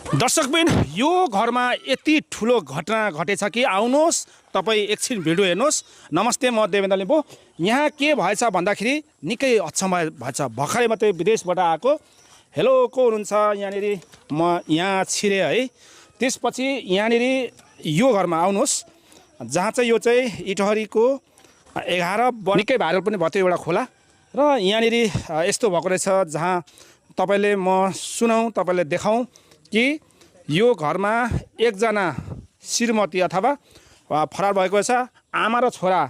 दर्शकबिन यो घरमा यति ठुलो घटना घटेछ कि आउनुहोस् तपाईँ एकछिन भिडियो हेर्नुहोस्। नमस्ते, म देवेन्द्र लिम्बू। यहाँ के भएछ भन्दाखेरि निकै अचम्म भएछ। भर्खरै मात्रै विदेशबाट आएको। हेलो, को हुनुहुन्छ यहाँनिर? म यहाँ छिरेँ है। त्यसपछि यहाँनिर यो घरमा आउनुहोस्, जहाँ चाहिँ यो चाहिँ इटहरीको 11 निकै भाइरल पनि भयो एउटा खोला। र यहाँनिर यस्तो भएको रहेछ जहाँ तपाईँले म सुनाउँ, तपाईँले देखाउँ कि यो घरमा एकजना श्रीमती अथवा फरार भएको रहेछ। आमा र छोरा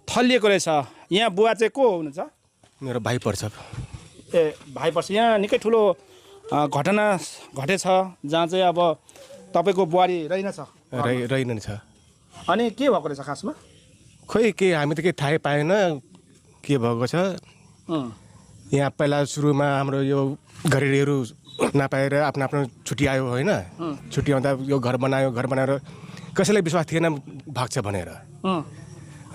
थलिएको रहेछ। यहाँ बुवा चाहिँ को हुनुहुन्छ? मेरो भाइ पर्छ। ए, भाइ पर्छ। यहाँ निकै ठुलो घटना घटेछ जहाँ चाहिँ अब तपाईँको बुहारी रहेनछ। रहेन छ। अनि के भएको रहेछ खासमा? खोइ के हामी त केही थाहै पाएन के भएको छ। यहाँ पहिला सुरुमा हाम्रो यो घरेडीहरू नपाएर आफ्नो आफ्नो छुट्टी आयो होइन। छुट्टी आउँदा यो घर बनाएर कसैलाई विश्वास थिएन भाग्छ भनेर।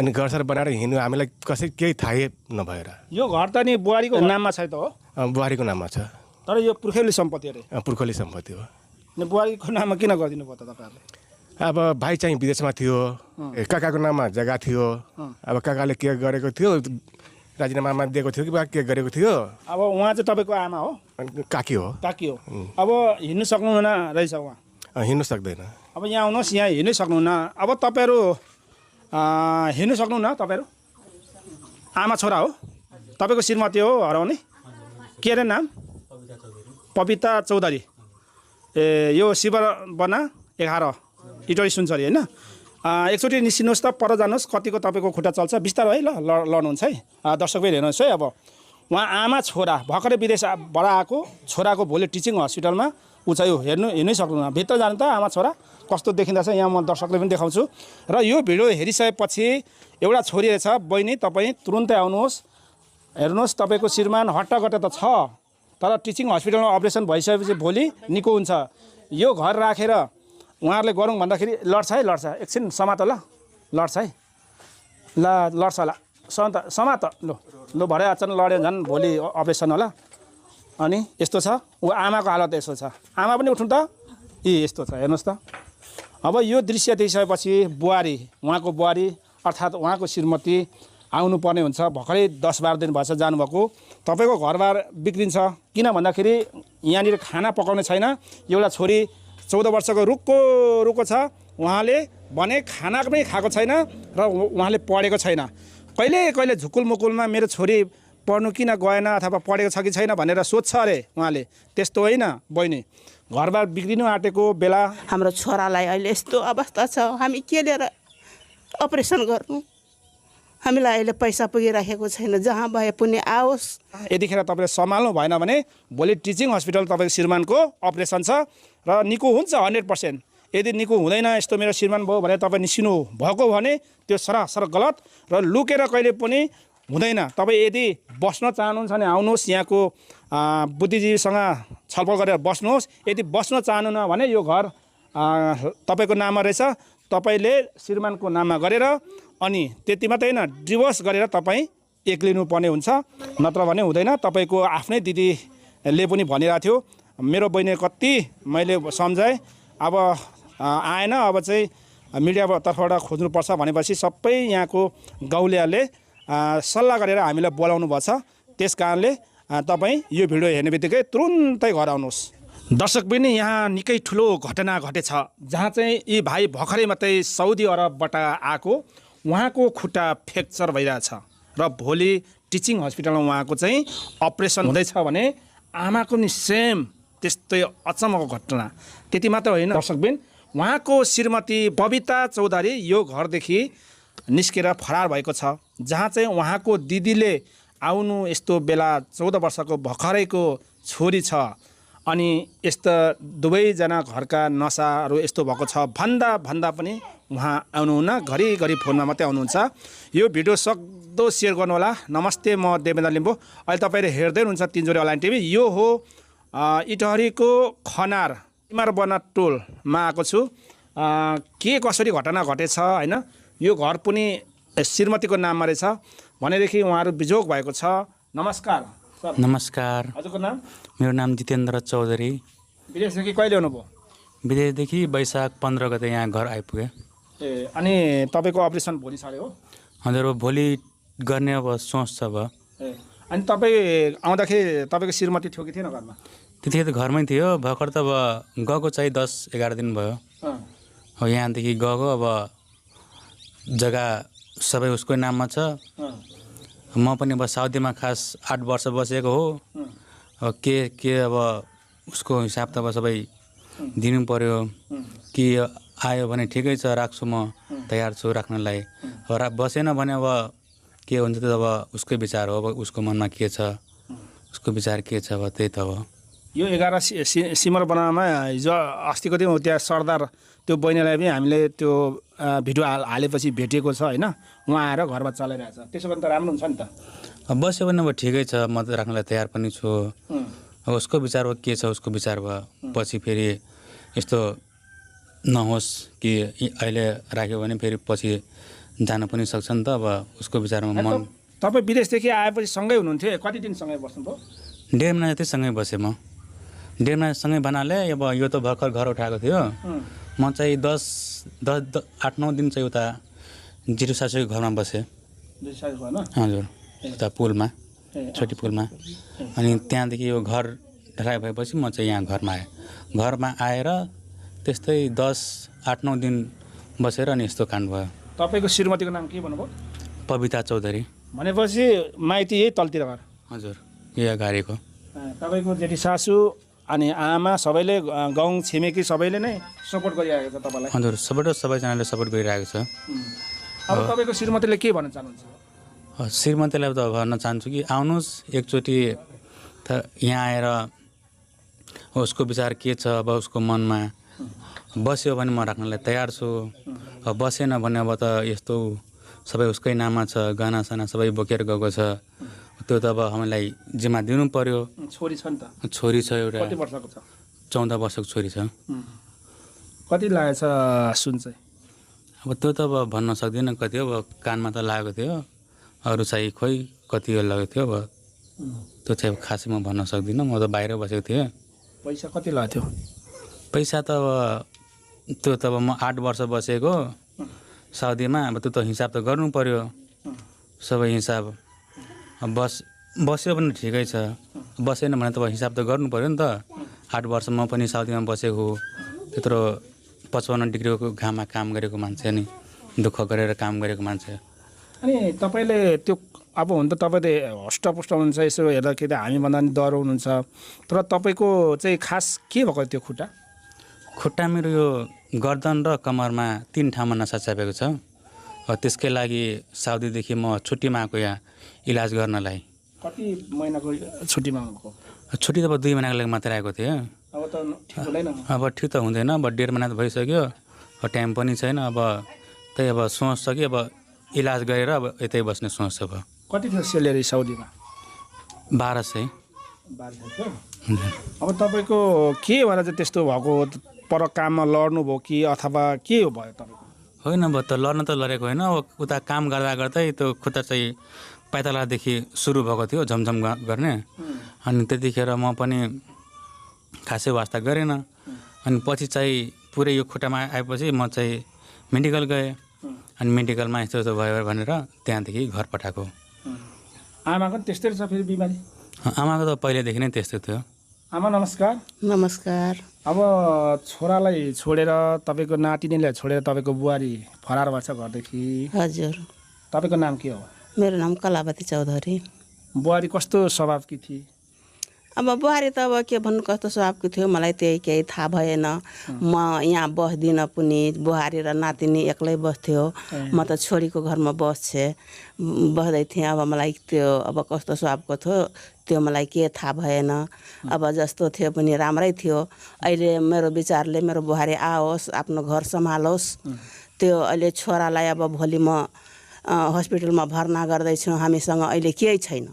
अनि घरसर बनाएर हिँड्नु हामीलाई कसै केही थाहै नभएर। यो घर त नि बुहारीको नाममा छ त हो? बुहारीको नाममा छ। तर यो पुर्खौली सम्पत्ति अरे? पुर्खौली सम्पत्ति हो। अनि बुहारीको नाममा किन गरिदिनु भयो त तपाईँहरूले? अब भाइ चाहिँ विदेशमा थियो, काकाको नाममा जग्गा थियो। अब काकाले के गरेको थियो, राजीनामा दिएको थियो कि बा के गरेको थियो। अब उहाँ चाहिँ तपाईँको आमा हो? काकी हो। काकी हो। अब हिँड्नु सक्नुहुन्न रहेछ उहाँ? हिँड्नु सक्दैन। अब यहाँ आउनुहोस्, यहाँ हिँड्नै सक्नुहुन्न। अब तपाईँहरू हिँड्नु सक्नुहुन्न? तपाईँहरू आमा छोरा हो? तपाईँको श्रीमती हो हराउने? के अरे नाम? पविता चौधरी। ए, यो शिव बना 11 इटरी सुनसरी होइन? एकचोटि निस्किनुहोस् त, पर जानुहोस्। कतिको तपाईँको खुट्टा चल्छ बिस्तारो है। लड्नुहुन्छ है। दर्शकले हेर्नुहोस् है। अब उहाँ आमा छोरा भर्खरै विदेशबाट आएको, छोराको भोलि टिचिङ हस्पिटलमा ऊ चाहिँ हिँड्नै सक्नुहुन्न। भित्र जानु त आमा छोरा कस्तो देखिँदैछ यहाँ म दर्शकले पनि देखाउँछु। र यो भिडियो हेरिसकेपछि एउटा छोरी रहेछ, बहिनी तपाईँ तुरुन्तै आउनुहोस्। हेर्नुहोस्, तपाईँको श्रीमान हट्टाकट्टा त छ, तर टिचिङ हस्पिटलमा अपरेसन भइसकेपछि भोलि निको हुन्छ। यो घर राखेर उहाँहरूले गरौँ भन्दाखेरि लड्छ है, लड्छ। एकछिन समात ल, लड्छ है। ल लड्छ होला, समात लो भरे अचानक लड्यो झन् भोलि अपरेसन होला। अनि यस्तो छ ऊ आमाको हालत, यस्तो छ। आमा पनि उठ्नु त, यस्तो छ हेर्नुहोस् त। अब यो दृश्य देखिसकेपछि बुहारी, उहाँको बुहारी अर्थात् उहाँको श्रीमती आउनुपर्ने हुन्छ। भर्खरै 10-12 दिन भएछ जानुभएको। तपाईँको घरबार बिग्रिन्छ। किन भन्दाखेरि यहाँनिर खाना पकाउने छैन। एउटा छोरी 14 वर्षको रुक्को छ। उहाँले भने खाना पनि खाएको छैन र उहाँले पढेको छैन। कहिले झुकुल मुकुलमा मेरो छोरी पढ्नु किन गएन अथवा पढेको छ कि छैन भनेर सोध्छ अरे उहाँले। त्यस्तो होइन बहिनी, घरबार बिग्रिनु आँटेको बेला हाम्रो छोरालाई अहिले यस्तो अवस्था छ, हामी के लिएर अपरेसन गर्नु? हामीलाई अहिले पैसा पुगिराखेको छैन। जहाँ भए पनि आओस्। यतिखेर तपाईँले सम्हाल्नु भएन भने भोलि टिचिङ हस्पिटल तपाईँको श्रीमानको अपरेसन छ र निको हुन्छ 100%। यदि निको हुँदैन, यस्तो मेरो श्रीमान भयो भने तपाईँ निस्किनु भएको भने त्यो सरासर गलत र लुकेर कहिले पनि हुँदैन। तपाईँ यदि बस्न चाहनुहुन्छ भने आउनुहोस्, यहाँको बुद्धिजीवीसँग छलफल गरेर बस्नुहोस्। यदि बस्न चाहनुहुन्न भने यो घर तपाईँको नाममा रहेछ, तपाईँले श्रीमानको नाममा गरेर अनि त्यति मात्रै होइन, डिभोर्स गरेर तपाईँ एक्लिनुपर्ने हुन्छ, नत्र भने हुँदैन। तपाईँको आफ्नै दिदीले पनि भनिरहेको थियो, मेरो बहिनी कति मैले सम्झाएँ, अब आएन, अब चाहिँ मिडियाको तर्फबाट खोज्नुपर्छ भनेपछि सबै यहाँको गाउँलेहरूले सल्लाह गरेर हामीलाई बोलाउनु भएको छ। त्यस कारणले तपाईँ यो भिडियो हेर्ने बित्तिकै तुरुन्तै घर आउनुहोस्। दर्शक पनि यहाँ निकै ठुलो घटना घटेछ जहाँ चाहिँ यी भाइ भर्खरै मात्रै साउदी अरबबाट आएको, उहाँको खुट्टा फ्र्याक्चर भइरहेछ र भोलि टिचिङ हस्पिटलमा उहाँको चाहिँ अपरेसन हुँदैछ भने आमाको नि सेम त्यस्तै अचम्मको घटना। त्यति मात्र होइन दर्शकबिन, उहाँको श्रीमती बबिता चौधरी यो घरदेखि निस्केर फरार भएको छ। जहाँ चाहिँ उहाँको दिदीले आउनु यस्तो बेला 14 वर्षको भर्खरैको छोरी छ अनि यस्तो दुवैजना घरका नसाहरू यस्तो भएको छ भन्दा पनि उहाँ आउनुहुन्न। घरिघरि फोनमा मात्रै आउनुहुन्छ। यो भिडियो सक्दो सेयर गर्नुहोला। नमस्ते, म देवेन्द्र लिम्बू। अहिले तपाईँले हेर्दै हुनुहुन्छ तिनजोरी अनलाइन टिभी। यो हो इटहरीको खनार इमार बना टोलमा आएको छु। के कसरी घटना घटेछ होइन, यो घर पनि श्रीमतीको नाममा रहेछ भनेदेखि उहाँहरू बिजोग भएको छ। नमस्कार सर। नमस्कार। हजुरको नाम? मेरो नाम जितेन्द्र चौधरी। विदेशदेखि कहिले आउनुभयो? विदेशदेखि वैशाख 15 गते यहाँ घर आइपुगेँ। ए अनि तपाईँको अपरेसन भोलि छाड्यो हो? हजुर भोलि गर्ने अब सोच छ अब। ए अनि तपाईँ आउँदाखेरि तपाईँको श्रीमती थियो कि थिएन घरमा? त्यतिखेर त घरमै थियो। भर्खर त अब गएको चाहिँ 10-11 दिन भयो। अब यहाँदेखि गएको अब जग्गा सबै उसकै नाममा छ। म पनि अब साउदीमा खास 8 वर्ष बसेको हो। अब के अब उसको हिसाब त अब सबै दिनु पर्यो। कि आयो भने ठिकै छ, राख्छु, म तयार छु राख्नलाई। बसेन भने अब के हुन्छ त अब उसकै विचार हो। अब उसको मनमा के छ, उसको विचार के छ, अब त्यही त हो। यो 11 सिमर बनामा हिजो अस्तिको दिन त्यहाँ सरदार त्यो बहिनीलाई पनि हामीले त्यो भिडियो हालेपछि भेटेको छ होइन? उहाँ आएर घरमा चलाइरहेछ। त्यसो भने त राम्रो हुन्छ नि त। अब बस्यो भने अब ठिकै छ, म त राख्नलाई तयार पनि छु। अब उसको विचार हो, के छ उसको विचार भयो। पछि फेरि यस्तो नहोस् कि अहिले राख्यो भने फेरि पछि जान पनि सक्छ नि त। अब उसको विचारमा मन। तपाईँ विदेशदेखि आएपछि सँगै हुनुहुन्थ्यो? कति दिन सँगै बस्नुभयो? 1.5 महिना जति सँगै बसेँ म। 1.5 महिना सँगै बनाले। अब यो त भर्खर घर उठाएको थियो। म चाहिँ 8-9 दिन चाहिँ उता जिरो सासूको घरमा बसेँ। हजुर उता पुलमा, छोटी पुलमा। अनि त्यहाँदेखि यो घर ढलाइ भएपछि म चाहिँ यहाँ घरमा आएँ। घरमा आएर त्यस्तै 8-9 दिन बसेर अनि यस्तो काण्ड भयो। तपाईँको श्रीमतीको नाम के भन्नुभयो? पविता चौधरी। भनेपछि माइती यही तलतिर घर? हजुर यो अगाडिको। तपाईँको जेठी सासू अनि आमा सबैले गाउँ छिमेकी सबैले नै सपोर्ट गरिरहेको छ तपाईँलाई? हजुर सबैजनाले सपोर्ट गरिरहेको छ। अब तपाईँको श्रीमतीले के भन्न चाहनुहुन्छ? श्रीमतीलाई त भन्न चाहन्छु कि आउनुहोस् एकचोटि त यहाँ आएर उसको विचार के छ, अब उसको मनमा बस्यो भने म राख्नलाई तयार छु। अब बसेन भने अब त यस्तो सबै उसकै नाममा छ, गहनासना सबै बोकेर गएको छ। त्यो त अब हामीलाई जिम्मा दिनु पर्यो। छोरी छ नि त? छोरी छ एउटा। कति वर्षको छ? 14 वर्षको छोरी छ। कति लागेछ सुन चाहिँ? अब त्यो त अब भन्न सक्दिनँ कति हो। अब कानमा त लागेको थियो, अरू चाहिँ खोइ कति लागेको थियो। अब त्यो चाहिँ खासै म भन्न सक्दिनँ। म त बाहिर बसेको थिएँ। पैसा कति लागेको थियो? पैसा त अब त्यो त अब म 8 वर्ष बसेको साउदीमा। अब त्यो त हिसाब त गर्नु पर्यो, सबै हिसाब। अब बस्यो भने ठिकै छ, बसेन भने त अब हिसाब त गर्नु पर्यो नि त। 8 वर्ष म पनि साउदीमा बसेको, त्यत्रो 55 डिग्रीको घाममा काम गरेको मान्छे, नि दुःख गरेर काम गरेको मान्छे। अनि तपाईँले त्यो अब हुन त तपाईँले हष्टपुष्ट हुनुहुन्छ, यसो हेर्दाखेरि हामीभन्दा नि डर हुनुहुन्छ। तर तपाईँको चाहिँ खास के भएको त्यो खुट्टा? खुट्टा मेरो यो गर्दन र कमरमा 3 ठाउँमा नसा च्यापेको छ। त्यसकै लागि साउदीदेखि म छुट्टीमा आएको यहाँ इलाज गर्नलाई। कति महिनाको छुट्टीमा आउनुभयो? छुट्टी त अब 2 महिनाको लागि मात्रै आएको थिएँ। अब त ठिक हुँदैन? अब ठिक त हुँदैन। अब 1.5 महिना त भइसक्यो। अब टाइम पनि छैन। अब त्यही अब सोच छ कि अब इलाज गरेर अब यतै बस्ने सोच छ। अब कति थियो सेलेरी साउदीमा? 1200। अब तपाईँको के भएर चाहिँ त्यस्तो भएको? पर काममा लड्नुभयो कि अथवा के भयो तपाईँको? होइन, अब त लड्न त लडेको होइन। अब उता काम गर्दा गर्दै त्यो खुट्टा चाहिँ पाइतालादेखि सुरु भएको थियो झमझम गर्ने। अनि त्यतिखेर म पनि खासै वास्ता गरेन। अनि पछि चाहिँ पुरै यो खुट्टामा आएपछि म चाहिँ मेडिकल गएँ। अनि मेडिकलमा यस्तो यस्तो भयो भनेर त्यहाँदेखि घर पठाएको। आमाको पनि त्यस्तै रहेछ फेरि बिमारी? आमाको त पहिल्यैदेखि नै त्यस्तो थियो। आमा नमस्कार। नमस्कार। अब छोरालाई छोडेर तपाईँको नातिनीलाई छोडेर तपाईँको बुहारी फरार भएछ घरदेखि? हजुर। तपाईँको नाम के हो? मेरो नाम कलावती चौधरी। बुहारी कस्तो स्वभावकी थिए? अब बुहारी त अब के भन्नु कस्तो स्वभावको थियो मलाई त्यही केही थाहा भएन। म यहाँ बस्दिनँ पनि, बुहारी र नातिनी एक्लै बस्थ्यो। म त छोरीको घरमा बस्दै थिएँ। अब मलाई त्यो अब कस्तो स्वभावको थियो त्यो मलाई के थाहा भएन। अब जस्तो थियो पनि राम्रै थियो। अहिले मेरो विचारले मेरो बुहारी आओस्, आफ्नो घर सम्हालोस्। त्यो अहिले छोरालाई अब भोलि म हस्पिटलमा भर्ना गर्दैछु। हामीसँग अहिले केही छैन।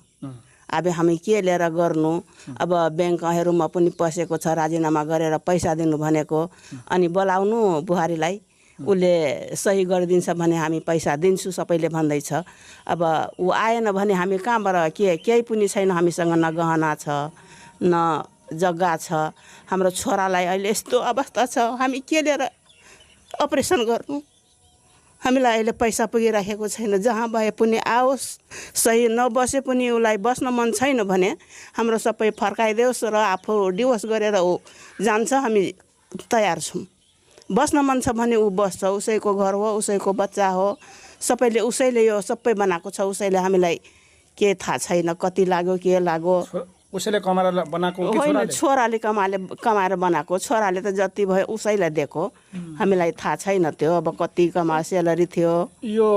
अब हामी के लिएर गर्नु? अब ब्याङ्कहरूमा पनि पसेको छ, राजीनामा गरेर पैसा दिनु भनेको। अनि बोलाउनु बुहारीलाई, उसले सही गरिदिन्छ भने हामी पैसा दिन्छु सबैले भन्दैछ। अब ऊ आएन भने हामी कहाँबाट केही पनि छैन हामीसँग, न गहना छ न जग्गा छ हाम्रो छोरालाई अहिले यस्तो अवस्था छ हामी के लिएर अपरेसन गर्नु हामीलाई अहिले पैसा पुगिराखेको छैन जहाँ भए पनि आओस् सही नबसे पनि उसलाई बस्न मन छैन भने हाम्रो सबै फर्काइदेओस् र आफू डिभोर्स गरेर ऊ जान्छ हामी तयार छौँ बस्न मन छ भने ऊ बस्छ उसैको घर हो उसैको बच्चा हो सबैले उसैले यो सबै बनाएको छ उसैले हामीलाई के थाहा छैन कति लाग्यो के लाग्यो उसैले कमाएर बनाएको कि होइन छोराले? छोराले कमाएर बनाएको छोराले त जति भयो उसैलाई दिएको हामीलाई थाहा छैन त्यो अब कति कमा सेलरी थियो यो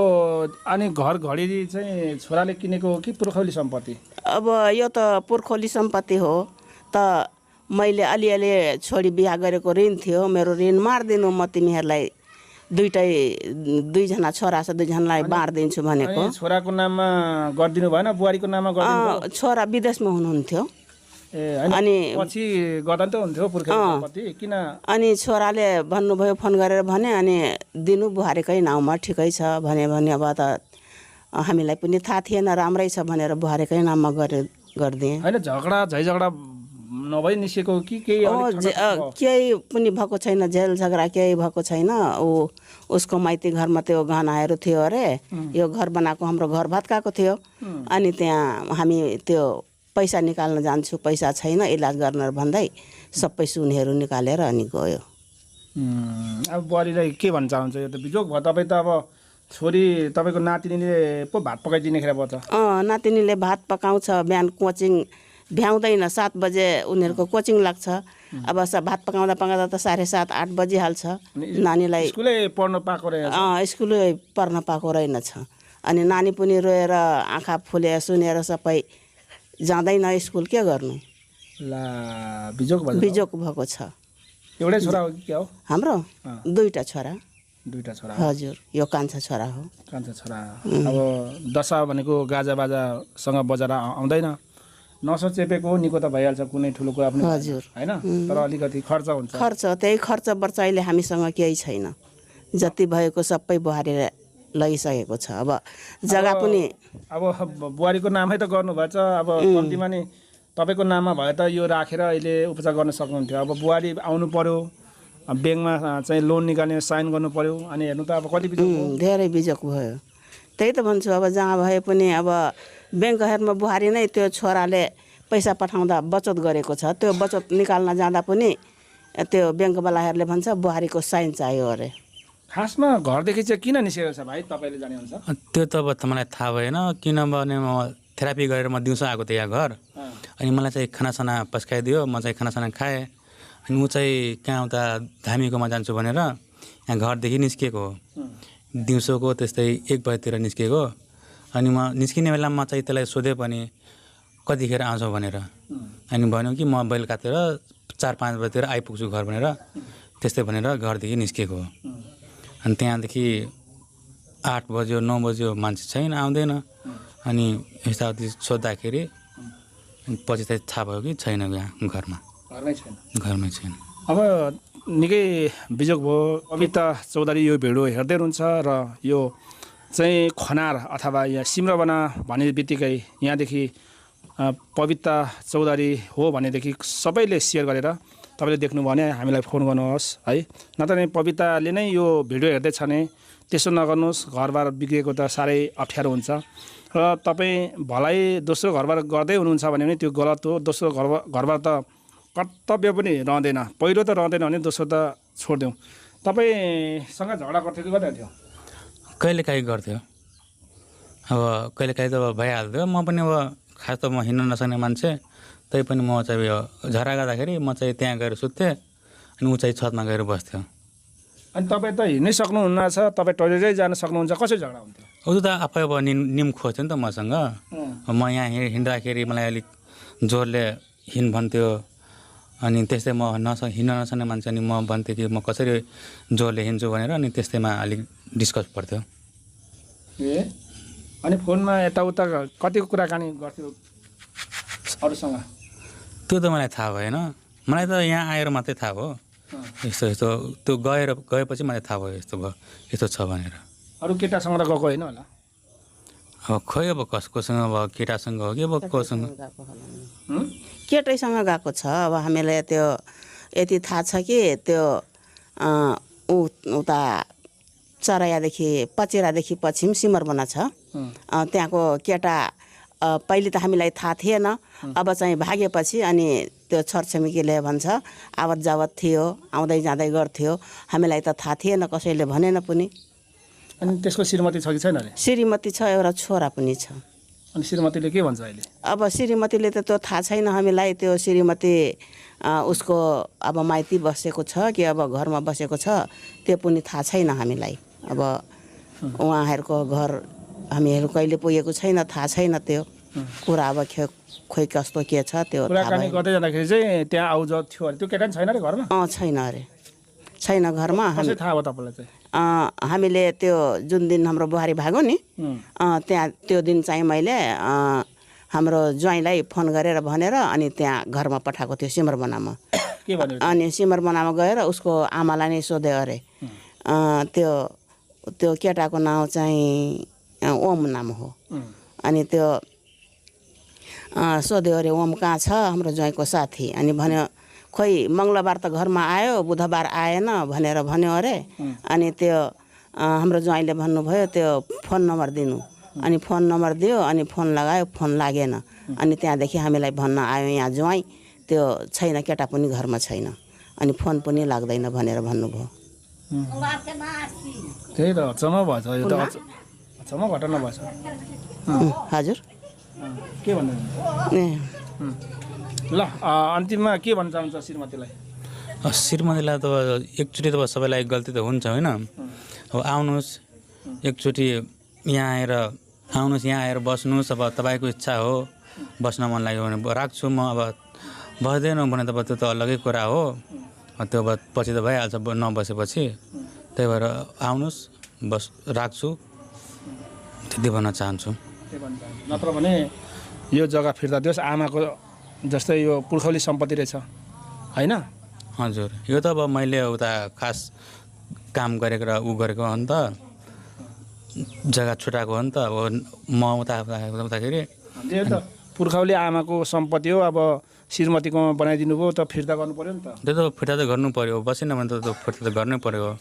अनि घर घडी चाहिँ छोराले किनेको हो कि पुर्खौली सम्पत्ति? अब यो त पुर्खौली सम्पत्ति हो त मैले अलिअलि छोरी बिहा गरेको ऋण थियो मेरो ऋण मारिदिनु म तिमीहरूलाई दुईजना छोरा छ दुईजनालाई बाँडिदिन्छु भनेको अनि छोराको नाममा गरिदिनु भएन बुहारीको नाममा गरिदिनु? छोरा विदेशमा हुनुहुन्थ्यो ए हैन अनि पछि गर्दा त हुन्थ्यो पुर्खौली सम्पत्ति किन? अनि छोराले भन्नुभयो फोन गरेर भने अनि दिनु बुहारीकै नाउँमा ठिकै छ भने अब त हामीलाई पनि थाहा थिएन राम्रै छ भनेर बुहारीकै नाममा गरिदिएँ हैन झगडा नभई निस्केको कि केही केही पनि भएको छैन झेल झगडा केही भएको छैन उसको माइती घरमा त्यो गहनाहरू थियो अरे यो घर बनाएको हाम्रो घर भत्काएको थियो अनि त्यहाँ हामी त्यो पैसा निकाल्न जान्छु पैसा छैन इलाज गर्न भन्दै सबै सुनहरू निकालेर अनि गयो अब बुहारीलाई के भन्न चाहन्छ यो त बिजोग भयो तपाईँ त अब छोरी तपाईँको नातिनीले पो भात पकाइदिने खेर भयो त नातिनीले भात पकाउँछ बिहान कोचिङ भ्याउँदैन 7 बजे उनीहरूको कोचिङ लाग्छ अब भात पकाउँदा त 7:30 8 बजिहाल्छ नानीलाई स्कुलै पढ्न पाएको रहेछ स्कुलै पढ्न पाएको रहेनछ अनि नानी पनि रोएर आँखा फुले सुनेर सबै जाँदैन स्कुल के गर्नु ला बिजोग भएको छ एउटै छोरा हो कि के हो हाम्रो दुईटा छोरा हजुर यो कान्छा छोरा हो कान्छा छोरा अब दशा भनेको गाजा बाजासँग बजार आउँदैन नसो चेपेको निको त भइहाल्छ कुनै ठुलो कुरा पनि हजुर हैन तर अलिकति खर्च हुन्छ त्यही खर्च बर्च अहिले हामीसँग केही छैन जति भएको सबै बुहारीले लगिसकेको छ अब जग्गा पनि अब बुहारीको नामै त गर्नुभएछ अब कम्तीमा नि तपाईँको नाममा भए त यो राखेर अहिले उपचार गर्न सक्नुहुन्थ्यो अब बुहारी आउनु पर्यो ब्याङ्कमा चाहिँ लोन निकाल्ने साइन गर्नु पर्यो अनि हेर्नु त अब कति बिजोग धेरै बिजोग भयो त्यही त भन्छु अब जहाँ भए पनि अब ब्याङ्कहरूमा बुहारी नै त्यो छोराले पैसा पठाउँदा बचत गरेको छ त्यो बचत निकाल्न जाँदा पनि त्यो ब्याङ्कवालाहरूले भन्छ बुहारीको साइन चाहियो अरे खासमा घरदेखि चाहिँ किन निस्केको छ भाइ तपाईँले जाने हुन्छ त्यो त अब मलाई थाहा भएन किनभने म थेरापी गरेर म दिउँसो आएको थिएँ यहाँ घर अनि मलाई चाहिँ खानासाना पस्काइदियो म चाहिँ खानासाना खाएँ अनि ऊ चाहिँ कहाँ उता धामीकोमा जान्छु भनेर यहाँ घरदेखि निस्किएको हो दिउँसोको त्यस्तै 1 बजेतिर निस्किएको अनि म निस्किने बेलामा चाहिँ त्यसलाई सोधेँ पनि कतिखेर आउँछौ भनेर अनि भन्यो कि म बेलुकातिर 4-5 बजेतिर आइपुग्छु घर भनेर त्यस्तै भनेर घरदेखि निस्किएको हो अनि त्यहाँदेखि 8 बज्यो 9 बज्यो मान्छे छैन आउँदैन अनि यताउति सोद्धाखेरि पछि चाहिँ थाहा भयो कि छैन यहाँ घरमै छैन अब निकै बिजोग भयो कविता चौधरी यो भिडियो हेर्दै हुनुहुन्छ र यो चाहिँ खनार अथवा यहाँ सिम्रबना भन्ने बित्तिकै यहाँदेखि पविता चौधरी हो भनेदेखि सबैले सेयर गरेर तपाईँले देख्नुभयो भने हामीलाई फोन गर्नुहोस् है नत्र नै पविताले नै यो भिडियो हेर्दैछ भने त्यसो नगर्नुहोस् घरबार बिग्रिएको त साह्रै अप्ठ्यारो हुन्छ र तपाईँ भलाइ दोस्रो घरबार गर्दै हुनुहुन्छ भने पनि त्यो गलत हो दोस्रो घरबार त कर्तव्य पनि रहँदैन पहिलो त रहँदैन भने दोस्रो त छोडिदिउँ तपाईँसँग झगडा गर्थ्यो कि गर्दैन थियो कहिलेकाहीँ गर्थ्यो अब कहिलेकाहीँ त अब भइहाल्थ्यो म पनि अब खास त म हिँड्न नसक्ने मान्छे तै पनि म चाहिँ यो झरा गर्दाखेरि म चाहिँ त्यहाँ गएर सुत्थेँ अनि ऊ चाहिँ छतमा गएर बस्थ्यो अनि तपाईँ त हिँड्नै सक्नुहुन्न छ तपाईँ टोइलेटै जान सक्नुहुन्छ कसरी झगडा हुन्थ्यो ऊ त आफै अब निम खोज्थ्यो नि त मसँग म यहाँ हिँड्दाखेरि मलाई अलिक जोरले हिँड भन्थ्यो अनि त्यस्तै म हिँड्न नसक्ने मान्छे अनि म भन्थेँ कि म कसरी जोरले हिँड्छु भनेर अनि त्यस्तैमा अलिक डिस्कस पर्थ्यो ए अनि फोनमा यताउता कतिको कुराकानी गर्थ्यो अरूसँग त्यो त मलाई थाहा भएन मलाई त यहाँ आएर मात्रै थाहा भयो यस्तो त्यो गएपछि मलाई थाहा भयो यस्तो भयो यस्तो छ भनेर अरू केटासँग त गएको होइन होला अब खोइ अब कसकोसँग अब केटासँग हो कि अब कोसँग केटैसँग गएको छ। अब हामीलाई त्यो यति थाहा छ कि त्यो उता चरायादेखि पचेरादेखि पश्चिम सिमरबना छ। त्यहाँको केटा पहिले त हामीलाई थाहा थिएन। अब चाहिँ भागेपछि अनि त्यो छरछिमेकीले भन्छ आवत जावत थियो, आउँदै जाँदै गर्थ्यो। हामीलाई त थाहा थिएन, कसैले भनेन पनि। अनि त्यसको श्रीमती छ कि छैन अरे? श्रीमती छ, एउटा छोरा पनि छ। अनि श्रीमतीले के भन्छ अहिले? अब श्रीमतीले त त्यो थाहा छैन हामीलाई। त्यो श्रीमती उसको अब माइती बसेको छ कि अब घरमा बसेको छ त्यो पनि थाहा छैन हामीलाई। अब उहाँहरूको घर हामीहरू कहिले पुगेको छैन, थाहा छैन त्यो कुरा। अब खोइ कस्तो के छ त्यो कुराकानी गर्दै जाँदाखेरि चाहिँ त्यहाँ आउजाउ थियो अरे, त्यो केटा पनि छैन अरे घरमा? छैन अरे, छैन घरमा। कसरी थाहा भयो तपाईँलाई चाहिँ? हामीले त्यो जुन दिन हाम्रो बुहारी भाग्यो नि त्यहाँ त्यो दिन चाहिँ मैले हाम्रो ज्वाइँलाई फोन गरेर भनेर अनि त्यहाँ घरमा पठाएको थियो सिमरबनामा। के भन्यो? अनि सिमरबनामा गएर उसको आमालाई नै सोध्यो अरे। त्यो केटाको नाम चाहिँ ओम नाम हो। अनि त्यो सोध्यो अरे ओम कहाँ छ हाम्रो ज्वाइँको साथी। अनि भन्यो खोइ मङ्गलबार त घरमा आयो, बुधबार आएन भनेर भन्यो अरे। अनि त्यो हाम्रो ज्वाइँले भन्नुभयो त्यो फोन नम्बर दिनु। अनि फोन नम्बर दियो, अनि फोन लगायो, फोन लागेन। अनि त्यहाँदेखि हामीलाई भन्न आयो यहाँ ज्वाइँ त्यो छैन, केटा पनि घरमा छैन, अनि फोन पनि लाग्दैन भनेर भन्नुभयो। त्यही त अचम्म भएछ, यो त अचम्म घटना भएछ। हजुर के भन्नु? ल अन्तिममा के भन्न चाहन्छ श्रीमतीलाई? श्रीमतीलाई त एकचोटि त सबैलाई गल्ती त हुन्छ होइन। अब आउनुहोस् एकचोटि यहाँ आएर यहाँ आएर बस्नुहोस्। अब तपाईँको इच्छा हो, बस्न मन लाग्यो भने राख्छु म, अब बस्दैन भने त त्यो त अलग्गै कुरा हो। त्यो अब पछि त भइहाल्छ नबसेपछि। त्यही भएर आउनुहोस्, राख्छु, त्यति भन्न चाहन्छु। नत्र भने यो जग्गा फिर्ता दियोस्। आमाको जस्तै यो पुर्खौली सम्पत्ति रहेछ होइन? हजुर, यो त अब मैले उता खास काम गरेको र ऊ गरेको हो नि त, जग्गा छुटाएको हो नि त। अब म उता उताखेरि त्यो त पुर्खौली आमाको सम्पत्ति हो। अब श्रीमतीकोमा बनाइदिनु भयो त फिर्ता गर्नु पऱ्यो नि त। त्यो त फिर्ता त गर्नु पऱ्यो, बसेन भने त फिर्ता त गर्नै पऱ्यो।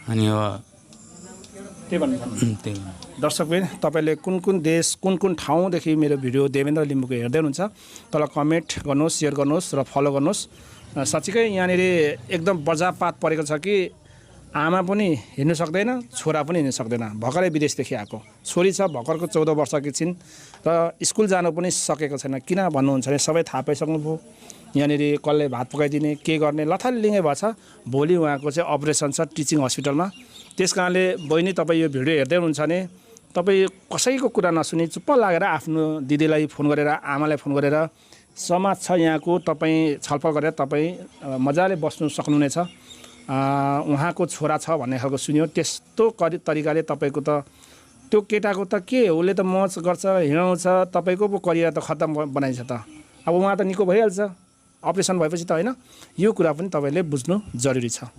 अनि त्यही भन्नु। त्यही दर्शकबिन, तपाईँले कुन देश कुन ठाउँदेखि मेरो भिडियो देवेन्द्र लिम्बूको हेर्दै हुनुहुन्छ तल कमेन्ट गर्नुहोस्, सेयर गर्नुहोस् र फलो गर्नुहोस्। साँच्चीकै यहाँनिर एकदम बजारपात परेको छ कि आमा पनि हिँड्नु सक्दैन, छोरा पनि हिँड्नु सक्दैन। भर्खरै विदेशदेखि आएको छोरी छ, भर्खरको 14 वर्षकी छिन् र स्कुल जानु पनि सकेको छैन। किन भन्नुहुन्छ भने सबै थाहा पाइसक्नुभयो। यहाँनिर कसले भात पकाइदिने, के गर्ने लथालिङ्गै भएछ। भोलि उहाँको चाहिँ अपरेसन छ टिचिङ हस्पिटलमा। त्यस कारणले बहिनी तपाईँ यो भिडियो हेर्दै हुनुहुन्छ भने तपाईँ कसैको कुरा नसुनी चुप्प लागेर आफ्नो दिदीलाई फोन गरेर, आमालाई फोन गरेर समाज छ यहाँको, तपाईँ छलफल गरेर तपाईँ मजाले बस्नु सक्नुहुनेछ। उहाँको छोरा छ भन्ने खालको सुन्यो। त्यस्तो तरिकाले तपाईँको त त्यो केटाको त के हो, उसले त मौज गर्छ, हिँडाउँछ, तपाईँको पो करियर त खत्तम बनाइन्छ त। अब उहाँ त निको भइहाल्छ अपरेसन भएपछि त होइन। यो कुरा पनि तपाईँले बुझ्नु जरुरी छ।